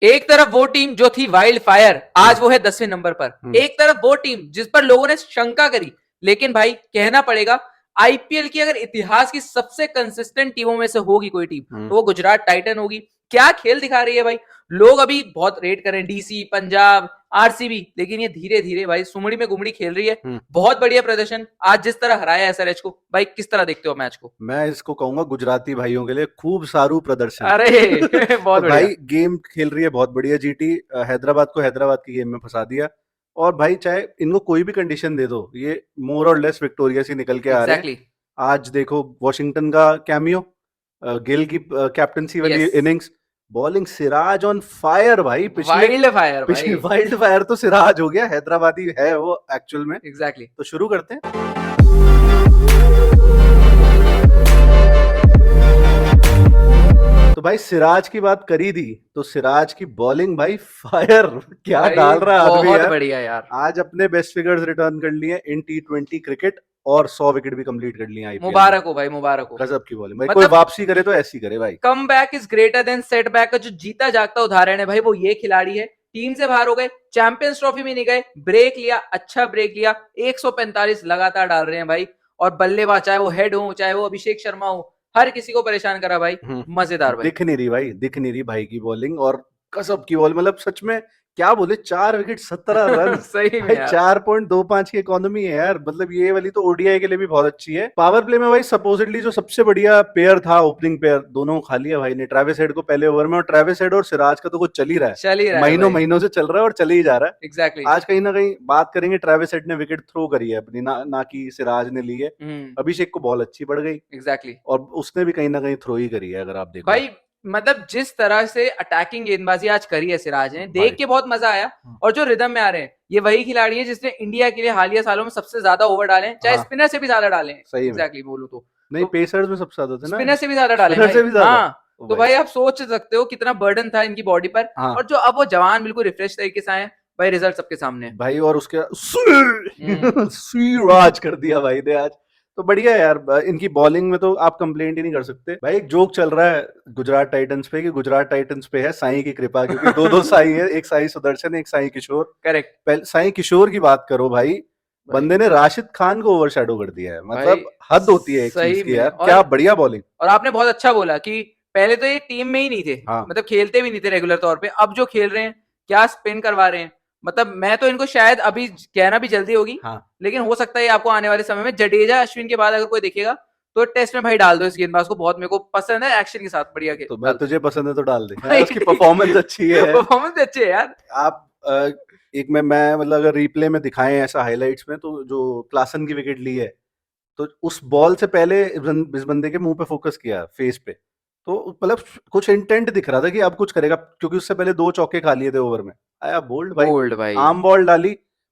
एक तरफ वो टीम जो थी वाइल्ड फायर, आज वो है 10वें नंबर पर। एक तरफ वो टीम जिस पर लोगों ने शंका करी, लेकिन भाई कहना पड़ेगा आईपीएल की अगर इतिहास की सबसे कंसिस्टेंट टीमों में से होगी कोई टीम तो वो गुजरात टाइटन होगी। क्या खेल दिखा रही है भाई। लोग अभी बहुत रेट कर रहे हैं डीसी, पंजाब, आरसीबी, लेकिन ये धीरे धीरे भाई सुमड़ी में गुमड़ी खेल रही है। बहुत बढ़िया प्रदर्शन आज जिस तरह हराया एसआरएच को, भाई किस तरह देखते हो मैच को? मैं इसको कहूंगा गुजराती भाइयों के लिए खूब सारू प्रदर्शन। अरे बहुत तो बढ़िया। भाई गेम खेल रही है बहुत बढ़िया जीटी, हैदराबाद को हैदराबाद की गेम में फंसा दिया। और भाई चाहे इनको कोई भी कंडीशन दे दो, ये मोर और लेस विक्टोरियस ही निकल के आ रहे हैं। एग्जैक्टली। आज देखो वॉशिंगटन का कैमियो, गिल की कैप्टनसी वाली yes, innings, bowling Siraj on fire भाई। वाइल्ड फायर पिछले भाई। वाइल्ड फायर तो सिराज हो गया, हैदराबादी है वो एक्चुअल में। एग्जैक्टली। तो शुरू करते हैं। तो भाई सिराज की बात करी दी, तो सिराज की बॉलिंग भाई फायर, क्या भाई डाल रहा है आदमी बहुत यार। बढ़िया यार। आज अपने बेस्ट फिगर्स रिटर्न कर लिए इन T20 क्रिकेट, और 100 विकेट भी कंप्लीट कर लिए आईपीएल में। मुबारक हो भाई, मुबारक हो। गजब की बॉलिंग भाई, कोई मतलब वापसी करे तो ऐसी करे भाई। Come back is greater than setback का जो जीता जागता उदाहरण है भाई, वो ये खिलाड़ी है। टीम से बाहर हो गए, चैंपियंस ट्रॉफी में नहीं गए, ब्रेक लिया, अच्छा ब्रेक लिया, 145 लगातार डाल रहे हैं भाई। और बल्लेबाज चाहे वो हेड हो चाहे वो अभिषेक शर्मा हो, हर किसी को परेशान करा भाई। मजेदार भाई। दिख नहीं रही भाई, दिख नहीं रही भाई की बॉलिंग। और गजब की बॉल, मतलब सच में क्या बोले, 4 विकेट 17 रन सही में भाई, यार। 4.25 की इकोनॉमी है यार। मतलब ये वाली तो ओडीआई के लिए भी बहुत अच्छी है। पावर प्ले में भाई सपोजिटली जो सबसे बढ़िया पेयर था, ओपनिंग पेयर, दोनों खा लिया भाई ने। ट्रेविस हेड को पहले ओवर में, और ट्रेविस हेड और सिराज का तो कुछ चल ही रहा है, चल ही रहा है महीनों भाई। महीनों से चल रहा है और चल ही जा रहा है। एग्जैक्टली। आज कहीं ना कहीं बात करेंगे, ट्रेविस हेड ने विकेट थ्रो करी है अपनी, ना कि सिराज ने ली है। अभिषेक को बॉल अच्छी पड़ गई, एग्जैक्टली। और उसने भी कहीं ना कहीं थ्रो ही करी है, अगर आप देखो। भाई मतलब जिस तरह से अटैकिंग गेंदबाजी आज करी है सिराज ने, देख भाई के बहुत मजा आया। और जो रिदम में आ रहे हैं, ये वही खिलाड़ी है जिसने इंडिया के लिए हालिया सालों में सबसे ज्यादा ओवर डाले हैं, चाहे हाँ स्पिनर से भी ज्यादा डाले हैं। सही में। एग्जैक्टली बोलूं नहीं, तो पेसर्स में सबसे ज्यादा थे ना, स्पिनर से भी ज्यादा डाले हैं स्पिनर से भाई। भी ज्यादा। हाँ। ओ तो भाई। भाई आप सोच सकते हो कितना बर्डन था इनकी बॉडी पर। हाँ और जो अब वो जवान बिल्कुल रिफ्रेश तरीके से आए हैं, भाई रिजल्ट सबके सामने है। भाई, और उसके सिराज कर दिया भाई ने आज। तो बढ़िया है यार, इनकी बॉलिंग में तो आप कंप्लेंट ही नहीं कर सकते भाई। एक जोक चल रहा है गुजरात टाइटंस पे, कि गुजरात टाइटंस पे है साईं की कृपा, क्योंकि दो दो साईं है, एक साईं सुदर्शन, एक साईं किशोर। करेक्ट। पहले साईं किशोर की बात करो भाई, बंदे ने राशिद खान को ओवरशैडो कर दिया है। भाई मतलब हद होती है एक चीज सही की में। यार, क्या बढ़िया बॉलिंग। और आपने बहुत अच्छा बोला कि पहले तो ये टीम में ही नहीं थे, हाँ मतलब खेलते भी नहीं थे रेगुलर तौर पे। अब जो खेल रहे हैं, क्या स्पिन करवा रहे हैं। मतलब मैं तो इनको शायद अभी कहना भी जल्दी होगी, हाँ। लेकिन हो सकता है आपको आने वाले समय में जडेजा अश्विन के बाद अगर कोई देखेगा तो टेस्ट में भाई डाल दो इस गेंदबाज को। बहुत मेरे को पसंद है, एक्शन के साथ बढ़िया तो मैं डालते तुझे पसंद है तो डाल दे, हैं। उसकी परफॉर्मेंस अच्छी है। परफॉर्मेंस अच्छी है यार। आप एक मैं मतलब अगर रिप्ले में दिखाएं ऐसा हाइलाइट्स में, तो जो क्लासन की विकेट ली है, तो उस बॉल से पहले इस बंदे के मुंह पे फोकस किया, फेस पे। तो मतलब कुछ इंटेंट दिख रहा था कि अब कुछ करेगा, क्योंकि उससे पहले 2 चौके खा लिए थे ओवर में। आया बोल्ड भाई, बोल्ड भाई। आर्म बॉल डाली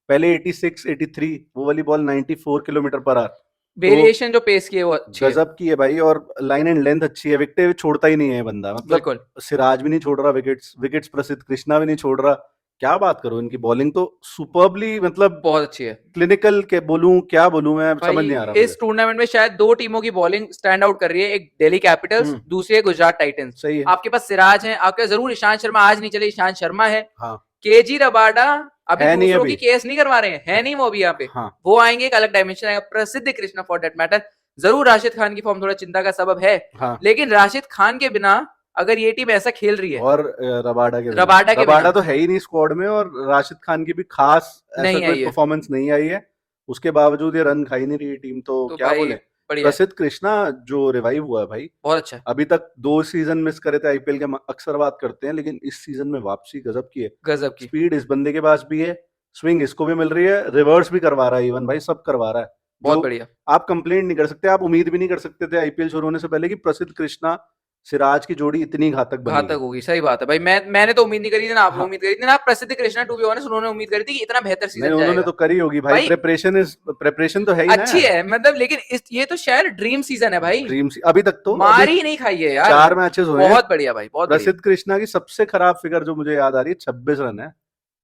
पहले, 86 83, वो वाली बॉल 94 किलोमीटर पर आवर। तो वेरिएशन जो पेस की है वो अच्छी है। गजब की है भाई, और लाइन एंड लेंथ अच्छी है, विकेट छोड़ता ही नहीं है बंदा। मतलब बिल्कुल। सिराज भी नहीं छोड़ रहा विकेट्स, विकेट्स प्रसिद्ध कृष्णा भी नहीं छोड़ रहा। क्या बात करूं, इनकी बॉलिंग तो सुपर्बली, मतलब बहुत अच्छी है क्लिनिकल के बोलूं, क्या बोलूं, मैं भाई। समझ नहीं आ रहा मुझे। इस टूर्नामेंट में शायद दो टीमों की बॉलिंग स्टैंड आउट कर रही है, एक दिल्ली कैपिटल्स, दूसरी है गुजरात टाइटंस। सही है। आपके पास सिराज है, आपके पास जरूर ईशांत शर्मा आज नहीं चले, ईशांत शर्मा है। हाँ केजी रबाडा अभी है नहीं दूसरों अभी। की केस नहीं करवा रहे हैं, है नहीं वो अभी यहाँ पे। हाँ वो आएंगे, एक अलग डायमेंशन आएगा। प्रसिद्ध कृष्णा फॉर दैट मैटर। जरूर राशिद खान की फॉर्म थोड़ा चिंता का सबब है, हाँ। लेकिन राशिद खान के बिना अगर ये टीम ऐसा खेल रही है, और रबाडा के बिना, रबाडा के रबाडा बिना तो है ही नहीं स्क्वाड में, और राशिद खान की भी खास ऐसा नहीं कोई आई है। परफॉर्मेंस नहीं आई है। उसके बावजूद ये रन खाई नहीं रही टीम, तो तो क्या भाई बोले। बढ़िया है। प्रसिद्ध कृष्णा जो रिवाइव हुआ है भाई, बहुत अच्छा है। अभी तक 2 सीजन मिस करे थे आईपीएल के, हम अक्सर बात करते हैं, लेकिन इस सीजन में वापसी गजब की है। गजब की। स्पीड इस बंदे के पास भी है, स्विंग इसको भी मिल रही है, रिवर्स भी करवा रहा है, इवन भाई सब करवा रहा है। बहुत जो बढ़िया। आप कंप्लेंट नहीं कर सकते, आप उम्मीद भी नहीं कर सकते थे आईपीएल शुरू होने से पहले कि प्रसिद्ध कृष्णा सिराज की जोड़ी इतनी घातक बनेगी। घातक होगी, सही बात है भाई। मैंने तो उम्मीद नहीं करी थी ना, आपने हाँ उम्मीद करी थी ना। प्रसिद्ध कृष्णा टू बी ऑनेस्ट उन्होंने उम्मीद करी थी कि इतना बेहतर नहीं, सीजन उन्होंने जाएगा तो करी होगी भाई। भाई। प्रेपरेशन तो है ही ना। अच्छी है मतलब, लेकिन ये तो शायद ड्रीम सीजन है भाई। ड्रीम्स अभी तक तो, अभी मार ही नहीं खाई है यार। 4 मैचेस हुए हैं। बहुत बढ़िया भाई, बहुत बढ़िया। प्रसिद्ध कृष्णा की सबसे खराब फिगर जो मुझे याद आ रही है, 26 रन है।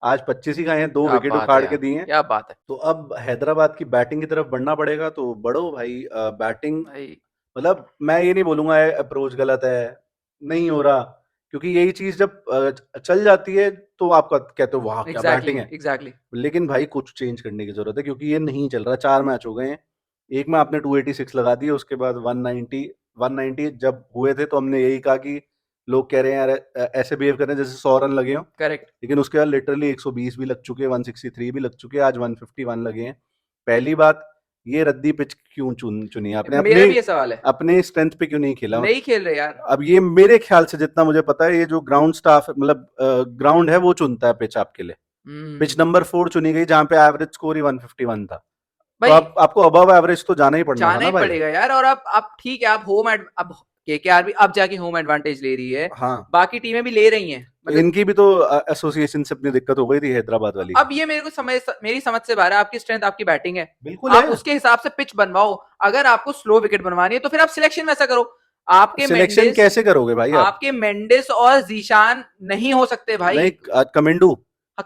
आज 25 ही खाए हैं, 2 क्या विकेट बात है उखाड़ के यार, दिए हैं। क्या बात है तो अब हैदराबाद की बैटिंग की तरफ बढ़ना पड़ेगा, तो बढ़ो भाई। बैटिंग भाई। मतलब मैं ये नहीं बोलूंगा अप्रोच गलत है, नहीं हो रहा, क्योंकि यही चीज जब चल जाती है तो आपका कहते हो वाह क्या बैटिंग है, एग्जैक्टली। लेकिन भाई कुछ चेंज करने की जरूरत है क्योंकि ये नहीं चल रहा। 4 मैच हो गए हैं, एक में आपने 286 लगा दिए, उसके बाद 190 जब हुए थे तो हमने यही कहा कि लोग कह रहे हैं यार ऐसे बिहेव कर रहे हैं जैसे 100 रन लगे हों, करेक्ट। लेकिन उसके बाद लिटरली 120 भी लग चुके हैं, 163 भी लग चुके हैं, आज 151 लगे हैं। पहली बात, ये रद्दी पिच क्यों चुनी आपने? मेरा अपने भी ये सवाल है, अपने स्ट्रेंथ पे क्यों नहीं खेला? नहीं खेल रहे यार। अब ये मेरे ख्याल से जितना मुझे पता है, ये जो ग्राउंड स्टाफ मतलब ग्राउंड है वो चुनता है पिच आपके लिए। पिच नंबर 4 चुनी गई जहां पे एवरेज स्कोर ही 151 था, तो भाई आपको अबव एवरेज तो जाना ही पड़ना था जाना ना ही भाई। पड़ेगा यार। और अब ठीक है, आप अब केकेआर भी अब जाके होम एडवांटेज ले रही है, हाँ, बाकी टीमें भी ले रही हैं, तो मतलब इनकी भी तो एसोसिएशन से अपनी दिक्कत हो गई थी हैदराबाद वाली। अब ये मेरे को मेरी समझ से बाहर है। आपकी स्ट्रेंथ आपकी बैटिंग है, बिल्कुल आप है। उसके हिसाब से पिच बनवाओ। अगर आपको स्लो विकेट बनवानी है तो फिर आप सिलेक्शन वैसा करो। आपके सिलेक्शन मेंडिस कैसे करोगे भाई आप? आपके मेंडिस और जीशान नहीं हो सकते भाई। नहीं, कमेंडू।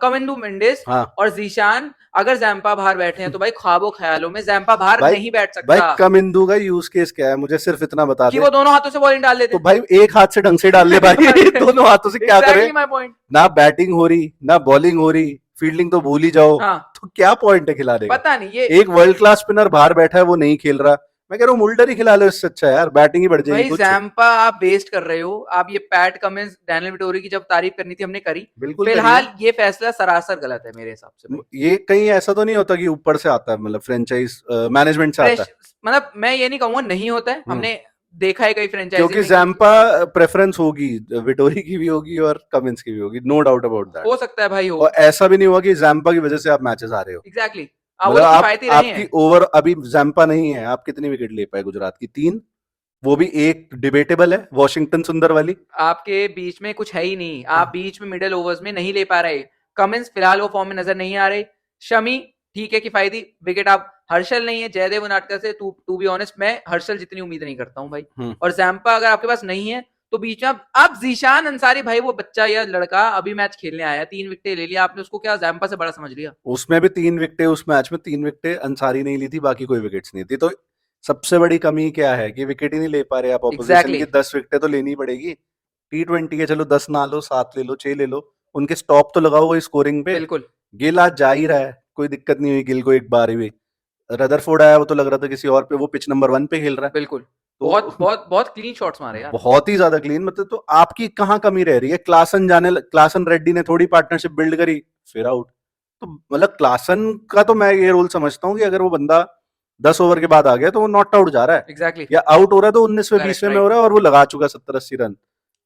कमिंदू मेंडिस हाँ और जीशान, अगर जैम्पा बाहर बैठे हैं तो भाई ख्वाबों ख्यालों में जैम्पा बाहर भाई, नहीं बैठ भाई सकता कमिंदू का यूज केस क्या है? मुझे सिर्फ इतना बता कि दे। वो दोनों हाथों से बॉलिंग डाल देते तो हैं। भाई एक हाथ से ढंग से डाल ले भाई दोनों हाथों से क्या करे? Exactly my point. ना बैटिंग हो रही ना बॉलिंग हो रही, फील्डिंग तो भूल ही जाओ, हाँ, तो क्या पॉइंट है खिलाने का? पता नहीं ये एक वर्ल्ड क्लास स्पिनर बाहर बैठा है, वो नहीं खेल रहा। मैं कह रहा हूँ मुल्डर ही खिला लो, इससे अच्छा यार बैटिंग ही बढ़ जाएगी भाई कुछ। जैम्पा आप वेस्ट कर रहे हो। आप ये पैट कमिंस, डैनियल विटोरी की जब तारीफ करनी थी हमने करी। बिल्कुल फिलहाल करिए। ये फैसला सरासर गलत है मेरे हिसाब से भाई। ये कहीं ऐसा तो नहीं होता कि ऊपर से आता है, मतलब फ्रेंचाइज मैनेजमेंट से आता फ्रेश, है? मतलब मैं ये नहीं कहूंगा नहीं होता है, हम्म। हमने देखा है कई फ्रेंचाइजी क्योंकि में कि जैम्पा प्रेफरेंस होगी, विटोरी की भी होगी और कमिंस की भी होगी, नो डाउट अबाउट दैट। हो सकता है भाई हो। और ऐसा भी नहीं हुआ कि जैम्पा की वजह से आप मैचेस आ रहे हो। एग्जैक्टली वो मतलब तो आप किफायती रहे आपकी हैं। ओवर अभी जैम्पा नहीं है, आप कितनी विकेट ले पाए गुजरात की? 3, वो भी एक डिबेटेबल है, वॉशिंगटन सुंदर वाली। आपके बीच में कुछ है ही नहीं, आप बीच में मिडिल ओवर्स में नहीं ले पा रहे। कमिंस फिलहाल वो फॉर्म में नजर नहीं आ रहे। शमी ठीक है किफायती विकेट। आप हर्षल नहीं है, जयदेव उनादकर से टू बी ऑनेस्ट मैं हर्षल जितनी उम्मीद नहीं करता हूं भाई। और जैम्पा अगर आपके पास नहीं है तो बीच में आप जीशान अंसारी भाई, वो बच्चा या लड़का अभी मैच खेलने आया, 3 विकेटें ले लिया आपने, उसको क्या जैम्पा से बड़ा समझ लिया? उसमें भी 3 विकेटें, उस मैच में 3 विकेटें अंसारी नहीं ली थी, बाकी कोई विकेट्स नहीं थी। तो सबसे बड़ी कमी क्या है कि विकेट ही नहीं ले पा रहे आप। ऑपोजिशन एग्जैक्टली की 10 विकेटें तो लेनी पड़ेगी। T20 है, चलो 10 ना लो, 7 ले लो, 6 ले लो, उनके स्टॉप तो लगाओ कोई स्कोरिंग पे। बिल्कुल गिल आज जा ही रहा है, कोई दिक्कत नहीं हुई गिल को एक बार भी। रदरफोर्ड आया, वो तो लग रहा था किसी और पे, वो पिच नंबर 1 पे खेल रहा है। बिल्कुल। तो बहुत बहुत बहुत क्लीन शॉट्स मारे यार। बहुत ही ज्यादा क्लीन। मतलब तो आपकी कहाँ कमी रह रही है? क्लासन रेड्डी ने थोड़ी पार्टनरशिप बिल्ड करी, फिर आउट। तो मतलब क्लासन का तो मैं ये रोल समझता हूँ कि अगर वो बंदा 10 ओवर के बाद आ गया तो वो नॉट आउट जा रहा है, एग्जैक्टली या आउट हो रहा है तो 19वें करेक्ट 20वें में राइट। हो रहा है, और वो लगा चुका 70-80 रन।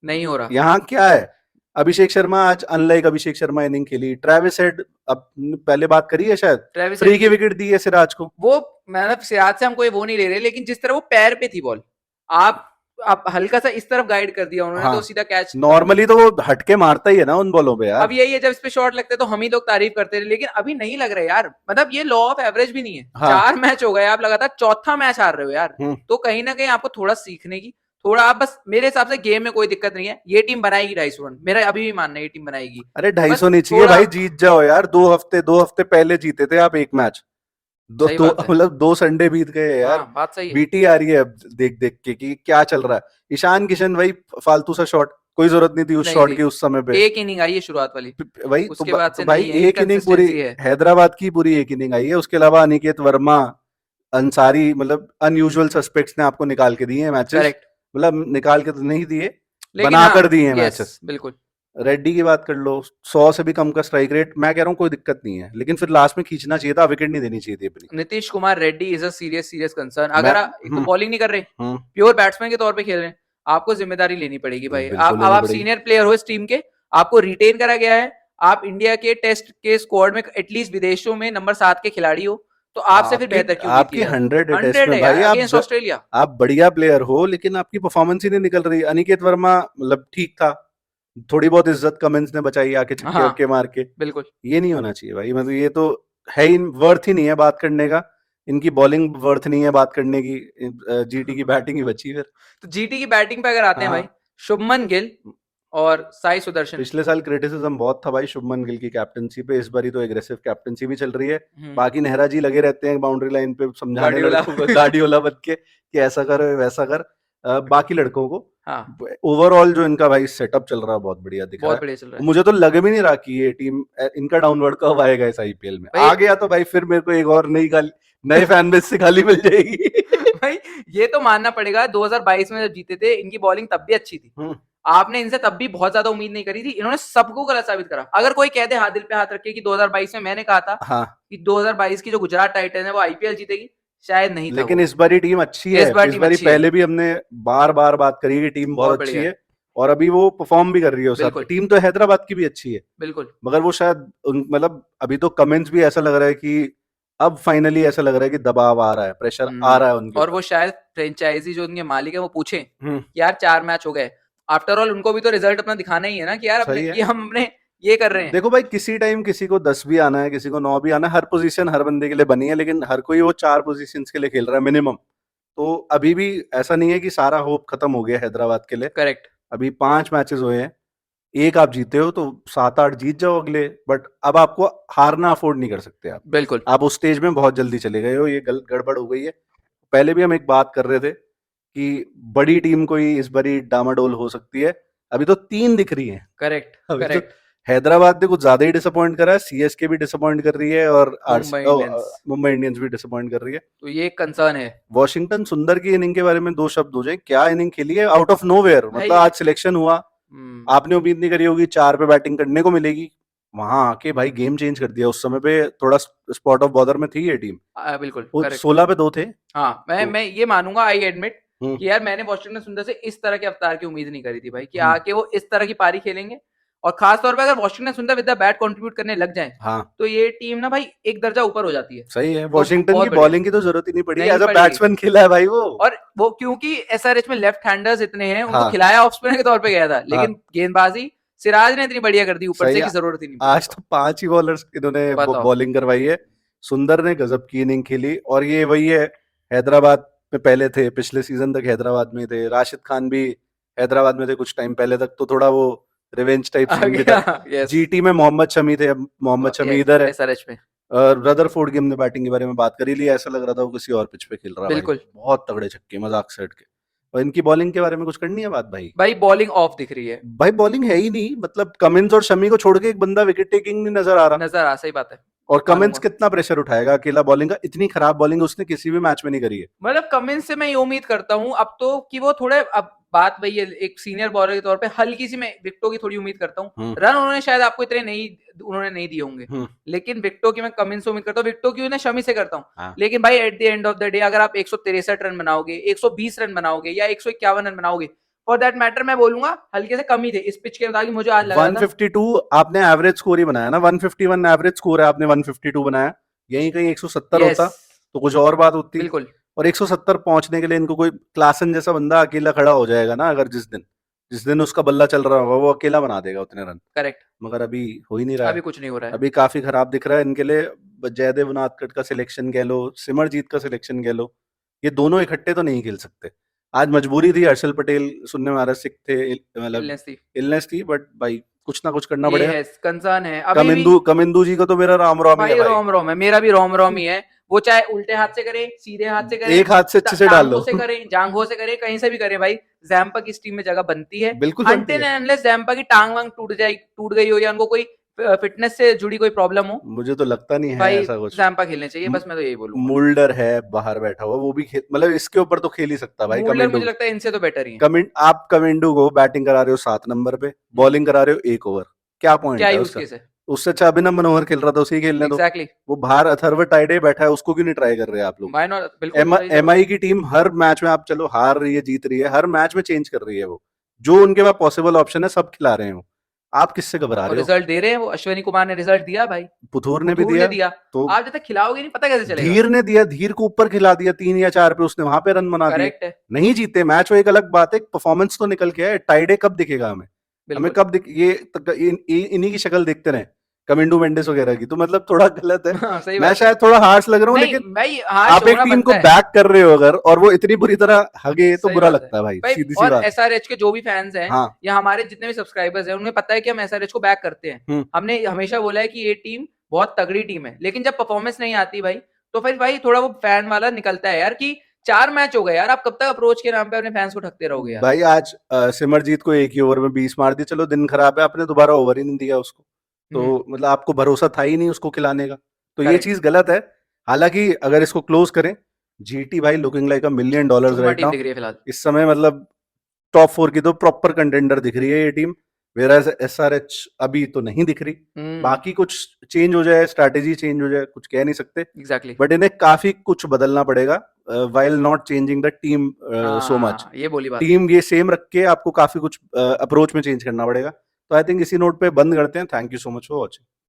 नहीं हो रहा। यहाँ क्या है? अभिषेक शर्मा आज अनलाइक अभिषेक शर्मा इनिंग खेली। ट्रेविस हेड, अब पहले बात करी है शायद, ट्रेविस फ्री की विकेट दी है सिराज को। वो मतलब सिराज से हम कोई वो नहीं ले रहे, लेकिन जिस तरह वो पैर पे थी बॉल, आप हल्का सा इस तरफ गाइड कर दिया उन्होंने, हाँ, तो सीधा कैच। नॉर्मली तो वो हटके मारता ही है ना उन बॉलों पे यार। अब यही है, जब इस पे शॉट लगते तो हम ही लोग तारीफ करते रहे, लेकिन अभी नहीं लग रहा यार। मतलब ये लॉ ऑफ एवरेज भी नहीं है। हाँ। 4 मैच हो गए, आप लगातार चौथा मैच हार रहे हो यार। तो कहीं ना कहीं आपको थोड़ा सीखने की, थोड़ा आप बस, मेरे हिसाब से गेम में कोई दिक्कत नहीं है, ये टीम बनाएगी 250 रन, मेरा अभी भी मानना है ये टीम बनाएगी। अरे बस 250 नहीं चाहिए थोड़ा भाई, जीत जाओ यार। 2 हफ्ते पहले जीते थे आप एक मैच। सही बात है। मतलब 2 संडे बीत गए यार। हाँ बात सही है। बीटी आ रही है अब देख देख के कि क्या चल रहा है। ईशान किशन भाई फालतू सा शॉट, कोई जरूरत नहीं थी उस नहीं शॉट थी, की उस समय पे। एक इनिंग आई है शुरुआत वाली, भाई उसके बाद तो से भाई नहीं है, एक इनिंग पूरी इनकंसिस्टेंसी है। हैदराबाद की पूरी एक इनिंग आई है, उसके अलावा अनिकेत वर्मा, अंसारी, मतलब अनयूजुअल सस्पेक्ट्स ने आपको निकाल के दिए हैं मैचेस। करेक्ट, मतलब निकाल के तो नहीं दिए, लेकिन बना हाँ कर दिए हैं यस मैचेस। बिल्कुल। रेड्डी की बात कर लो, 100 से भी कम का स्ट्राइक रेट। मैं कह रहा हूँ कोई दिक्कत नहीं है, लेकिन फिर लास्ट में खींचना चाहिए था, विकेट नहीं देनी चाहिए थी अपनी। Nitish Kumar Reddy is a serious concern. मैं अगर एक तो बॉलिंग नहीं कर रहे, प्योर बैट्समैन के तौर पे खेल रहे हैं, आपको जिम्मेदारी लेनी पड़ेगी भाई। बिल्कुल अब लेनी आप पड़ेगी। सीनियर प्लेयर हो इस टीम के, आपको रिटेन करा गया है, आप इंडिया के टेस्ट के स्क्वाड में एटलीस्ट विदेशों में नंबर 7 के खिलाड़ी हो, तो आपसे फिर बेहतर क्यों उम्मीद की आपकी जाए? 100 है टेस्ट 100 में है भाई। यार आप अगेंस्ट ऑस्ट्रेलिया। आप बढ़िया प्लेयर हो, लेकिन आपकी परफॉर्मेंस ही नहीं निकल रही। अनिकेत वर्मा मतलब ठीक था, थोड़ी बहुत इज्जत कमेंस ने बचाई आके छक्के हाँ वक्के मार के। बिल्कुल। ये नहीं होना चाहिए भाई, मतलब ये तो है ही वर्थ ही नहीं है बात करने का। इनकी बॉलिंग वर्थ नहीं है बात करने की, जीटी की बैटिंग ही बची फिर। तो जीटी की बैटिंग पे अगर आते हैं भाई, हाँ, शुभमन गिल और साई सुदर्शन। पिछले साल क्रिटिसिज्म बहुत था भाई शुभमन गिल की कैप्टनसी पे, इस बारी तो एग्रेसिव कैप्टनसी भी चल रही है। बाकी नेहरा जी लगे रहते हैं बाउंड्री लाइन पे समझाने, गार्डियोला। लड़कों को गार्डियोला बन के कि ऐसा कर वैसा कर। बाकी लड़कों को। हाँ, ओवरऑल जो इनका भाई सेटअप चल रहा है बहुत बढ़िया दिख रहा बहुत है। बढ़िया चल रहा है मुझे तो लग भी नहीं रहा कि ये टीम इनका डाउनवर्ड कब आएगा इस आईपीएल में। भाई। आ गया तो भाई फिर मेरे को एक और नए फैन बेस से गाली मिल जाएगी। भाई ये तो मानना पड़ेगा, 2022 में जब जीते थे इनकी बॉलिंग तब भी अच्छी थी, आपने इनसे तब भी बहुत ज्यादा उम्मीद नहीं करी थी, इन्होंने सबको गलत साबित करा। अगर कोई कह दे हाथ दिल पे हाथ रखे कि 2022 में मैंने कहा था हाँ कि 2022 की जो गुजरात टाइटंस है वो आईपीएल जीतेगी, शायद नहीं था लेकिन वो। इस बारी टीम अच्छी है। इस बार इस टीम बारी अच्छी है, पहले भी हमने बार बार बात करी कि टीम बहुत बहुत अच्छी बढ़िया है, है और अभी वो परफॉर्म भी कर रही है। सब बिल्कुल टीम तो हैदराबाद की भी अच्छी है, बिल्कुल। मगर वो शायद मतलब अभी तो कमेंट्स भी ऐसा लग रहा है कि अब फाइनली ऐसा लग रहा है कि दबाव आ रहा है, प्रेशर आ रहा है उनके और ऊपर। वो शायद फ्रेंचाइजी जो उनके मालिक है वो पूछे हम्म, कि यार 4 मैच हो गए, आफ्टर ऑल उनको भी तो रिजल्ट अपना दिखाना ही है ना कि यार अपने सही है। कि हम अपने ये कर रहे हैं। देखो भाई किसी टाइम किसी को 10 भी आना है, किसी को 9 भी आना है। हर पोजीशन हर बंदे के लिए बनी है, लेकिन हर कोई वो 4 पोजीशंस के लिए खेल रहा है मिनिमम। तो अभी भी ऐसा नहीं है कि सारा होप खत्म हो गया हैदराबाद के लिए। करेक्ट, अभी 5 मैचेस हुए हैं, एक आप जीते हो तो 7-8 जीत जाओ अगले। बट अब आपको हारना अफोर्ड नहीं कर सकते आप। बिल्कुल। आप उस स्टेज में बहुत जल्दी चले गए हो, ये गड़बड़ हो गई है। पहले भी हम एक बात कर रहे थे कि बड़ी टीम कोई इस बारी डामाडोल हो सकती है। अभी तो 3 दिख रही है। करेक्ट अभी तो करेक्ट। हैदराबाद ने कुछ ज्यादा ही डिसअपॉइंट करा है, सीएसके भी डिसअपॉइंट कर रही है और मुंबई इंडियंस, मुंबई इंडियंस भी डिसअपॉइंट कर रही है। तो ये एक कंसर्न है वॉशिंगटन सुंदर की इनिंग के बारे में 2 शब्द हो जाए। क्या इनिंग खेली है, आउट ऑफ नोवेयर। मतलब भाई। आज सिलेक्शन हुआ, आपने उम्मीद नहीं करी होगी 4 पे बैटिंग करने को मिलेगी, वहां आके भाई गेम चेंज कर दिया। उस समय पे थोड़ा स्पॉट ऑफ बॉर्डर में थी ये टीम। बिल्कुल वो करेक्ट। 16 पे 2 थे। हाँ, मैं तो मैं ये मानूंगा, आई एडमिट हम्म कि यार मैंने वॉशिंगटन सुंदर से इस तरह के अवतार की उम्मीद नहीं करी थी भाई, कि हम्म, आके वो इस तरह की पारी खेलेंगे। और खास तौर पे अगर वॉशिंगटन सुंदर विद द बैट कंट्रीब्यूट करने लग जाए हाँ तो ये टीम ना भाई एक दर्जा ऊपर हो जाती है। सही है। तो वॉशिंगटन की बहुत बढ़िया, बॉलिंग की तो जरूरत ही नहीं पड़ी, नहीं एज अ पड़ी। बैट्समैन खेला है भाई वो। और वो क्योंकि एसआरएच में लेफ्ट हैंडर्स इतने हैं, उनको हाँ खिलाया ऑफ स्पिनर के तौर पे गया था, लेकिन हाँ गेंदबाजी सिराज ने इतनी बढ़िया कर दी ऊपर सही से है। कि जरूरत ही नहीं पड़ी। आज तो 5 ही बॉलर्स इन्होंने बताओ। बॉलिंग करवाई है। सुंदर ने गजब की इनिंग खेली और ये वही है, हैदराबाद में पहले थे, पिछले सीजन तक हैदराबाद में थे। राशिद खान भी हैदराबाद में थे कुछ टाइम पहले तक, तो थोड़ा वो रिवेंज टाइप आ सीन भी था। गया, यस। जीटी में मोहम्मद शमी थे, अब मोहम्मद शमी इधर है। एसआरएच में रदरफोर्ड की हमने बैटिंग के बारे में बात करी ली, ऐसा लग रहा था वो किसी और पिच पे खेल रहा है भाई। बिल्कुल। बहुत तगड़े छक्के, मजाक से हट के। और इनकी बॉलिंग के बारे में कुछ करनी है बात भाई। भाई बॉलिंग ऑफ दिख रही है, भाई बॉलिंग है ही नहीं, मतलब कमिंस और शमी को छोड़ के एक बंदा विकेट टेकिंग नहीं नजर आ रहा। नजर आ, सही बात है, और कमिंस मानूंगा। कितना प्रेशर उठाएगा अकेला बॉलिंग का। इतनी खराब बॉलिंग उसने किसी भी मैच में नहीं करी है। मतलब कमिंस से मैं ये उम्मीद करता हूँ अब तो कि वो थोड़े, अब बात वही है, एक सीनियर बॉलर के तौर पे हल्की सी मैं विकेटों की थोड़ी उम्मीद करता हूँ। रन उन्होंने शायद आपको इतने नहीं, उन्होंने नहीं दिए होंगे, लेकिन विकेटों की मैं कमिंस से उम्मीद करता हूँ, विकेटों की उन्हें शमी से करता हूँ। हाँ। लेकिन भाई at the end of the day अगर आप 163 रन बनाओगे, 120 रन बनाओगे या 151 रन बनाओगे, फॉर दैट मैटर मैं बोलूंगा हल्के से कम ही थे इस पिच के मुताबिक, मुझे आज लग रहा था। 152 आपने एवरेज स्कोर ही बनाया ना, 151 एवरेज स्कोर है, आपने 152 बनाया। यहीं कहीं 170 यस, होता तो कुछ और बात होती। बिल्कुल और 170 पहुंचने के लिए इनको कोई क्लासन जैसा बंदा अकेला खड़ा हो जाएगा ना, अगर जिस दिन उसका बल्ला चल रहा होगा वो अकेला बना देगा उतने रन। करेक्ट। मगर अभी हो ही नहीं रहा अभी है। कुछ नहीं हो रहा है। अभी काफी खराब दिख रहा है इनके लिए। जयदेव उनादकट का सिलेक्शन कह लो, सिमरजीत का सिलेक्शन कह लो, ये दोनों इकट्ठे तो नहीं खेल सकते। आज मजबूरी थी, हर्षल पटेल सुनने में आ रहा सिक थे, मतलब इलनेस थी, इलनेस थी, बट भाई कुछ ना कुछ करना ये पड़ेगा। है कंसर्न है अभी भी। कमिंदू जी को तो मेरा राम राम ही है भाई भाई। रोम रोम है, मेरा भी रोम रोम ही है। वो चाहे उल्टे हाथ से करे, सीधे हाथ से करे, एक हाथ से अच्छे से डाल टांगों लो। से करे, जांघों से करे, कहीं से भी करे भाई, जैम्पा की इस टीम में जगह बनती है। बिल्कुल बनती अनटिल है। एंड अनलेस जैम्पा की टांग वांग टूट गई हो या उनको कोई फिटनेस से जुड़ी कोई प्रॉब्लम हो, मुझे तो लगता नहीं है भाई ऐसा कुछ। जैम्पा खेलने चाहिए, बस मैं तो यही बोलूंगा। मुल्डर है बाहर बैठा हुआ, वो भी खेल, मतलब इसके ऊपर तो खेल ही सकता भाई मूलर कमिंडू। मुझे लगता है इनसे तो बेटर ही है। आप कमिंडू को बैटिंग करा रहे हो 7 नंबर पे, बॉलिंग करा रहे हो 1 ओवर, क्या क्या पॉइंट है यूज उसका। केस है। उससे अच्छा अभिनव मनोहर खेल रहा था, उसी खेलने दो। एग्जैक्टली, वो बाहर अथर्व टाइडे बैठा है, उसको क्यों नहीं ट्राई कर रहे आप लोग। व्हाई नॉट, बिल्कुल सही जवाब। एमआई की टीम हर मैच में, आप चलो हार रही है जीत रही है, हर मैच में चेंज कर रही है। वो जो उनके पास पॉसिबल ऑप्शन है सब खिला रहे हैं वो। आप किससे घबरा और रहे हो। रिजल्ट दे रहे हैं वो, अश्विनी कुमार ने रिजल्ट दिया भाई, पुथूर ने भी पुथूर दिया। ने दिया। तो आप जब तक खिलाओगे नहीं पता कैसे चलेगा। धीर ने दिया, धीर को ऊपर खिला दिया 3 या 4 पे, उसने वहां पे रन बना दिए। करेक्ट है, नहीं जीते मैच वो एक अलग बात है, परफॉर्मेंस तो निकल के आए। टाइडे कब दिखेगा हमें, हमें बिल्कुल। कब इन्हीं की शक्ल देखते रहे, कमिंडू मेंडिस वगैरह की। तो मतलब थोड़ा गलत है। हाँ, सही मैं बात है। शायद थोड़ा हार्श लग रहा हूँ, नहीं लेकिन भाई, हार्श आप एक होना टीम को बनता है, बैक कर रहे हो अगर, और वो इतनी बुरी तरह हगे, तो सही बुरा बात है लगता है भाई, भाई। सीधी सी और बात। एसआरएच के जो भी फैंस हैं हाँ। या हमारे जितने भी सब्सक्राइबर्स हैं, उन्हें पता है कि हम एसआरएच को बैक करते हैं। हमने हमेशा बोला है कि ये टीम बहुत तगड़ी टीम है, लेकिन जब परफॉर्मेंस नहीं आती भाई, तो फिर भाई थोड़ा वो फैन वाला निकलता है यार, कि 4 मैच हो गए यार, आप कब तक अप्रोच के नाम पे अपने फैंस को ठगते रहोगे यार? भाई आज सिमरजीत को एक ही ओवर में 20 मार दी, चलो दिन खराब है, आपने दोबारा ओवर ही नहीं दिया उसको, तो मतलब आपको भरोसा था ही नहीं उसको खिलाने का, तो ये करेक्ट। चीज गलत है। हालांकि अगर इसको क्लोज करें, जीटी भाई लुकिंग लाइक $1 मिलियन चुम्मा राइट टीम नाउ दिख रही है फिलहाल। इस समय, मतलब टॉप 4 की तो प्रॉपर कंटेंडर दिख रही है ये टीम, वेराज एसआरएच अभी तो नहीं दिख रही। बाकी कुछ चेंज हो जाए, स्ट्रैटेजी चेंज हो जाए, कुछ कह नहीं सकते, एग्जैक्टली। बट इन्हें काफी कुछ बदलना पड़ेगा while not changing the team so much. हाँ ये बोली बात। टीम ये सेम रख के आपको काफी कुछ अप्रोच में चेंज करना पड़ेगा। तो आई थिंक इसी नोट पे बंद करते हैं। Thank you so much for watching.